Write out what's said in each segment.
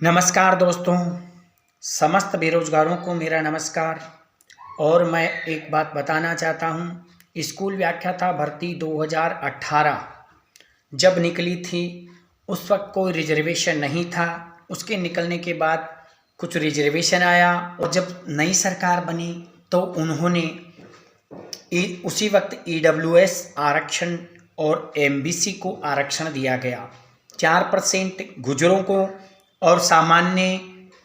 नमस्कार दोस्तों, समस्त बेरोजगारों को मेरा नमस्कार। और मैं एक बात बताना चाहता हूँ। स्कूल व्याख्याता भर्ती 2018 जब निकली थी उस वक्त कोई रिजर्वेशन नहीं था। उसके निकलने के बाद कुछ रिजर्वेशन आया और जब नई सरकार बनी तो उन्होंने उसी वक्त EWS आरक्षण और MBC को आरक्षण दिया गया। 4% गुजरों को और सामान्य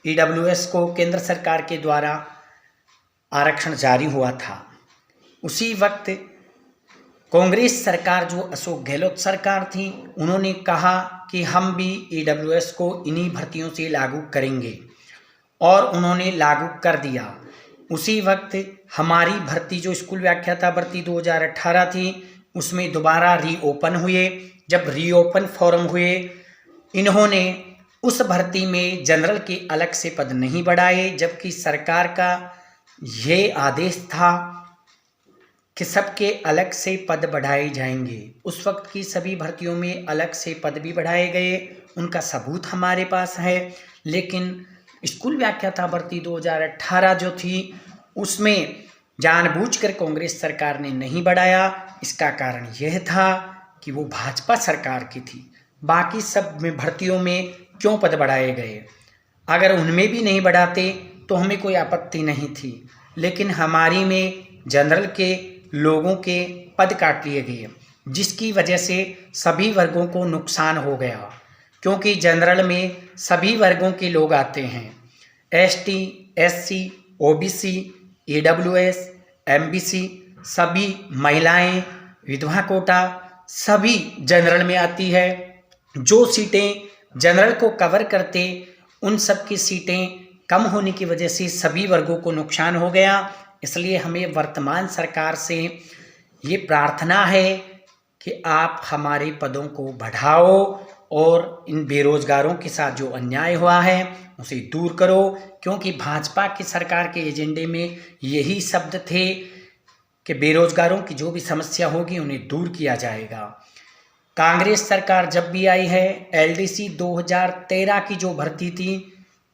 EWS को केंद्र सरकार के द्वारा आरक्षण जारी हुआ था। उसी वक्त कांग्रेस सरकार, जो अशोक गहलोत सरकार थी, उन्होंने कहा कि हम भी EWS को इन्हीं भर्तियों से लागू करेंगे और उन्होंने लागू कर दिया। उसी वक्त हमारी भर्ती, जो स्कूल व्याख्याता भर्ती 2018 थी, उसमें दोबारा रीओपन हुए। जब रीओपन फॉर्म हुए, इन्होंने उस भर्ती में जनरल के अलग से पद नहीं बढ़ाए, जबकि सरकार का ये आदेश था कि सबके अलग से पद बढ़ाए जाएंगे। उस वक्त की सभी भर्तियों में अलग से पद भी बढ़ाए गए, उनका सबूत हमारे पास है। लेकिन स्कूल व्याख्याता भर्ती 2018 जो थी, उसमें जानबूझकर कांग्रेस सरकार ने नहीं बढ़ाया। इसका कारण यह था कि वो भाजपा सरकार की थी। बाकी सब में भर्तियों में क्यों पद बढ़ाए गए? अगर उनमें भी नहीं बढ़ाते तो हमें कोई आपत्ति नहीं थी, लेकिन हमारी में जनरल के लोगों के पद काट लिए गए, जिसकी वजह से सभी वर्गों को नुकसान हो गया। क्योंकि जनरल में सभी वर्गों के लोग आते हैं, ST, SC, OBC, EWS, MBC, सभी महिलाएं, विधवा कोटा सभी जनरल में आती है। जो सीटें जनरल को कवर करते, उन सब की सीटें कम होने की वजह से सभी वर्गों को नुकसान हो गया। इसलिए हमें वर्तमान सरकार से ये प्रार्थना है कि आप हमारे पदों को बढ़ाओ और इन बेरोजगारों के साथ जो अन्याय हुआ है उसे दूर करो। क्योंकि भाजपा की सरकार के एजेंडे में यही शब्द थे कि बेरोजगारों की जो भी समस्या होगी उन्हें दूर किया जाएगा। कांग्रेस सरकार जब भी आई है, LDC 2013 की जो भर्ती थी,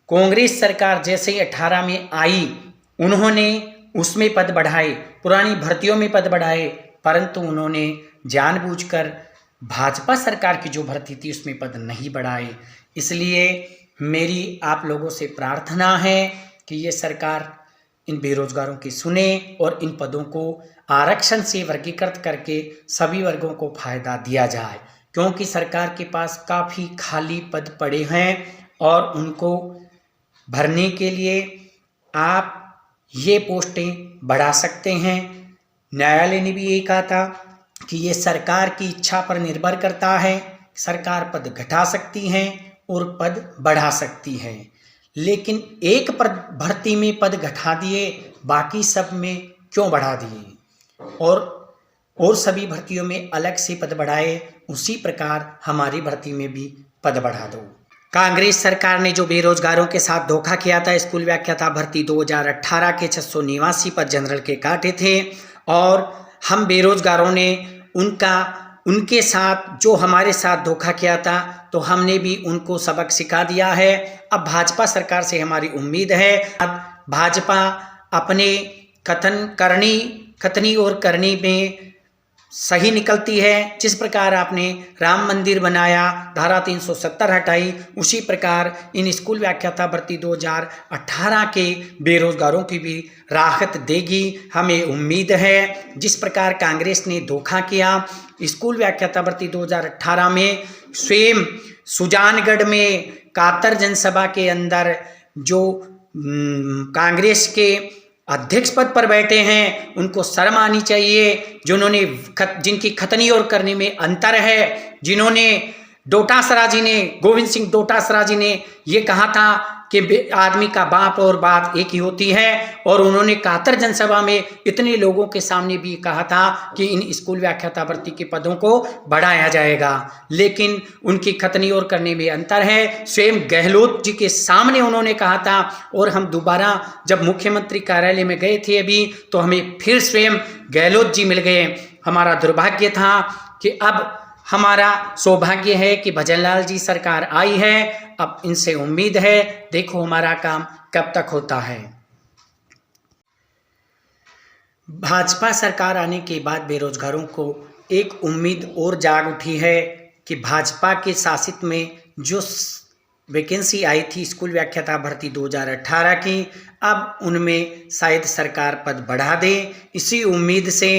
कांग्रेस सरकार जैसे ही 18 में आई, उन्होंने उसमें पद बढ़ाए, पुरानी भर्तियों में पद बढ़ाए, परंतु उन्होंने जानबूझकर भाजपा सरकार की जो भर्ती थी उसमें पद नहीं बढ़ाए। इसलिए मेरी आप लोगों से प्रार्थना है कि ये सरकार इन बेरोजगारों की सुने और इन पदों को आरक्षण से वर्गीकृत करके सभी वर्गों को फायदा दिया जाए। क्योंकि सरकार के पास काफ़ी खाली पद पड़े हैं और उनको भरने के लिए आप ये पोस्टें बढ़ा सकते हैं। न्यायालय ने भी ये कहा था कि ये सरकार की इच्छा पर निर्भर करता है। सरकार पद घटा सकती है और पद बढ़ा सकती है, लेकिन एक भर्ती में पद घटा दिए, बाकी सब में क्यों बढ़ा दिए? और सभी भर्तियों में अलग से पद बढ़ाए। उसी प्रकार हमारी भर्ती में भी पद बढ़ा दो। कांग्रेस सरकार ने जो बेरोजगारों के साथ धोखा किया था, स्कूल व्याख्याता भर्ती 2018 के 689 पद जनरल के काटे थे और हम बेरोजगारों ने उनके साथ जो हमारे साथ धोखा किया था, तो हमने भी उनको सबक सिखा दिया है। अब भाजपा सरकार से हमारी उम्मीद है, अब भाजपा अपने कथनी और करनी में सही निकलती है। जिस प्रकार आपने राम मंदिर बनाया, धारा 370 हटाई, उसी प्रकार इन स्कूल व्याख्याता भर्ती 2018 के बेरोजगारों की भी राहत देगी, हमें उम्मीद है। जिस प्रकार कांग्रेस ने धोखा किया स्कूल व्याख्याता भर्ती 2018 में, स्वयं सुजानगढ़ में कातर जनसभा के अंदर जो कांग्रेस के अध्यक्ष पद पर बैठे हैं, उनको शर्म आनी चाहिए। जिनकी खतनी और करनी में अंतर है, जिन्होंने गोविंद सिंह डोटासरा जी ने ये कहा था कि आदमी का बाप और बात एक ही होती है, और उन्होंने कातर जनसभा में इतने लोगों के सामने भी कहा था कि इन स्कूल व्याख्याता भर्ती के पदों को बढ़ाया जाएगा। लेकिन उनकी खतनी और करने में अंतर है। स्वयं गहलोत जी के सामने उन्होंने कहा था, और हम दोबारा जब मुख्यमंत्री कार्यालय में गए थे अभी, तो हमें फिर स्वयं गहलोत जी मिल गए। हमारा दुर्भाग्य था कि अब हमारा सौभाग्य है कि भजनलाल जी सरकार आई है। अब इनसे उम्मीद है, देखो हमारा काम कब तक होता है। भाजपा सरकार आने के बाद बेरोजगारों को एक उम्मीद और जाग उठी है कि भाजपा के शासित में जो वैकेंसी आई थी स्कूल व्याख्याता भर्ती 2018 की, अब उनमें शायद सरकार पद बढ़ा दे। इसी उम्मीद से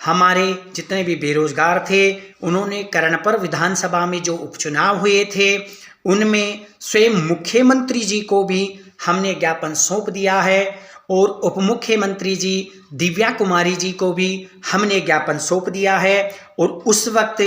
हमारे जितने भी बेरोजगार थे, उन्होंने कर्णपुर विधानसभा में जो उपचुनाव हुए थे, उनमें स्वयं मुख्यमंत्री जी को भी हमने ज्ञापन सौंप दिया है और उप मुख्यमंत्री जी दिव्या कुमारी जी को भी हमने ज्ञापन सौंप दिया है। और उस वक्त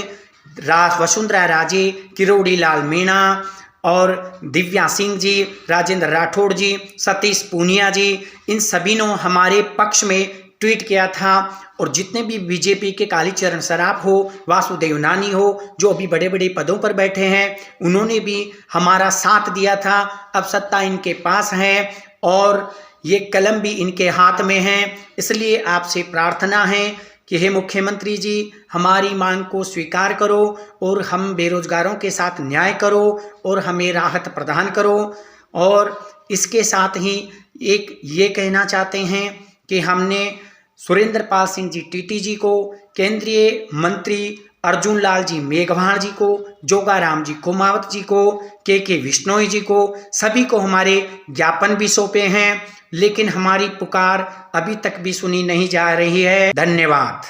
वसुंधरा राजे, किरोड़ी लाल मीणा और दिव्या सिंह जी, राजेंद्र राठौड़ जी, सतीश पूनिया जी, इन सभी ने हमारे पक्ष में ट्वीट किया था। और जितने भी बीजेपी के कालीचरण सराफ हो, वासुदेव नानी हो, जो अभी बड़े बड़े पदों पर बैठे हैं, उन्होंने भी हमारा साथ दिया था। अब सत्ता इनके पास है और ये कलम भी इनके हाथ में है। इसलिए आपसे प्रार्थना है कि हे मुख्यमंत्री जी, हमारी मांग को स्वीकार करो और हम बेरोजगारों के साथ न्याय करो और हमें राहत प्रदान करो। और इसके साथ ही एक ये कहना चाहते हैं कि हमने सुरेंद्र पाल सिंह जी टीटी जी को, केंद्रीय मंत्री अर्जुन लाल जी मेघवाल जी को, जोगाराम जी कुमावत जी को, के विश्नोई जी को, सभी को हमारे ज्ञापन भी सौंपे हैं, लेकिन हमारी पुकार अभी तक भी सुनी नहीं जा रही है। धन्यवाद।